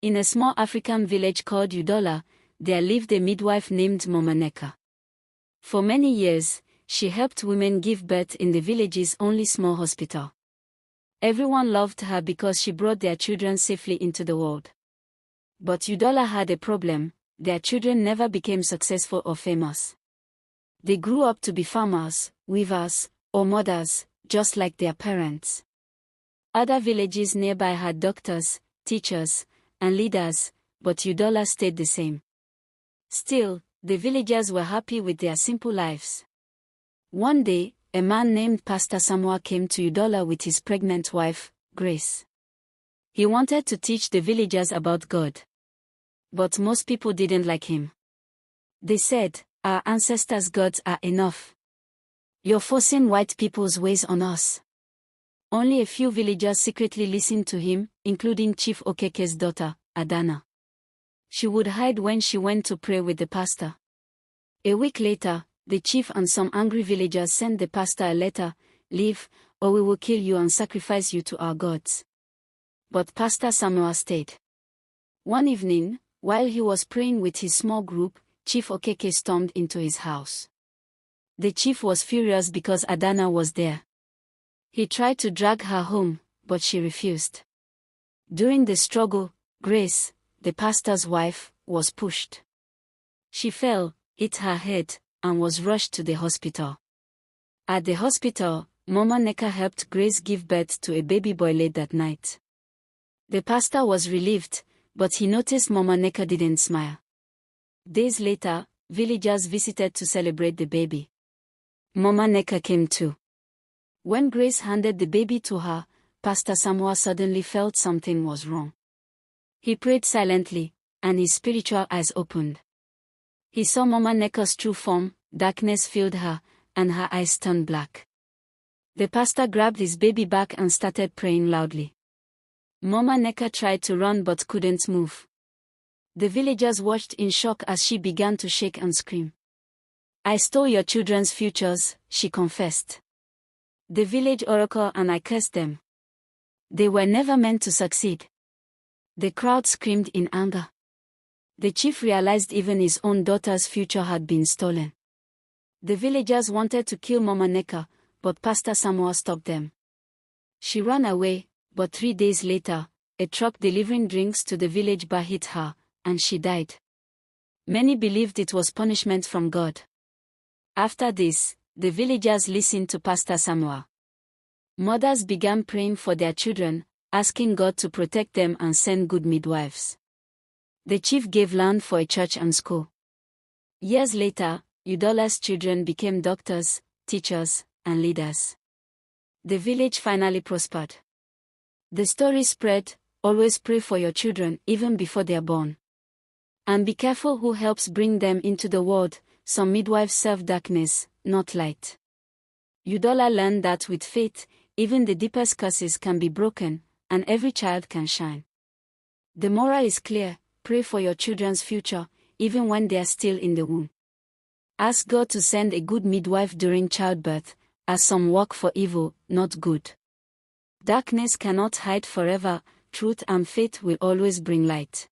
In a small African village called Udola, there lived a midwife named Mama Nneka. For many years, she helped women give birth in the village's only small hospital. Everyone loved her because she brought their children safely into the world. But Udola had a problem: their children never became successful or famous. They grew up to be farmers, weavers, or mothers, just like their parents. Other villages nearby had doctors, teachers, and leaders, but Udola stayed the same. Still, the villagers were happy with their simple lives. One day, a man named Pastor Samuel came to Udola with his pregnant wife, Grace. He wanted to teach the villagers about God. But most people didn't like him. They said, "Our ancestors' gods are enough. You're forcing white people's ways on us." Only a few villagers secretly listened to him, including Chief Okeke's daughter, Adana. She would hide when she went to pray with the pastor. A week later, the chief and some angry villagers sent the pastor a letter: "Leave, or we will kill you and sacrifice you to our gods." But Pastor Samuel stayed. One evening, while he was praying with his small group, Chief Okeke stormed into his house. The chief was furious because Adana was there. He tried to drag her home, but she refused. During the struggle, Grace, the pastor's wife, was pushed. She fell, hit her head, and was rushed to the hospital. At the hospital, Mama Nneka helped Grace give birth to a baby boy late that night. The pastor was relieved, but he noticed Mama Nneka didn't smile. Days later, villagers visited to celebrate the baby. Mama Nneka came too. When Grace handed the baby to her, Pastor Samuel suddenly felt something was wrong. He prayed silently, and his spiritual eyes opened. He saw Mama Nneka's true form. Darkness filled her, and her eyes turned black. The pastor grabbed his baby back and started praying loudly. Mama Nneka tried to run but couldn't move. The villagers watched in shock as she began to shake and scream. "I stole your children's futures," she confessed. "The village oracle and I cursed them. They were never meant to succeed." The crowd screamed in anger. The chief realized even his own daughter's future had been stolen. The villagers wanted to kill Mama Nneka, but Pastor Samuel stopped them. She ran away, but 3 days later, a truck delivering drinks to the village bar hit her, and she died. Many believed it was punishment from God. After this, the villagers listened to Pastor Samuel. Mothers began praying for their children, asking God to protect them and send good midwives. The chief gave land for a church and school. Years later, Udola's children became doctors, teachers, and leaders. The village finally prospered. The story spread: always pray for your children even before they are born. And be careful who helps bring them into the world. Some midwives serve darkness, not light. Udola learned that with faith, even the deepest curses can be broken, and every child can shine. The moral is clear: pray for your children's future, even when they are still in the womb. Ask God to send a good midwife during childbirth, as some work for evil, not good. Darkness cannot hide forever, truth and faith will always bring light.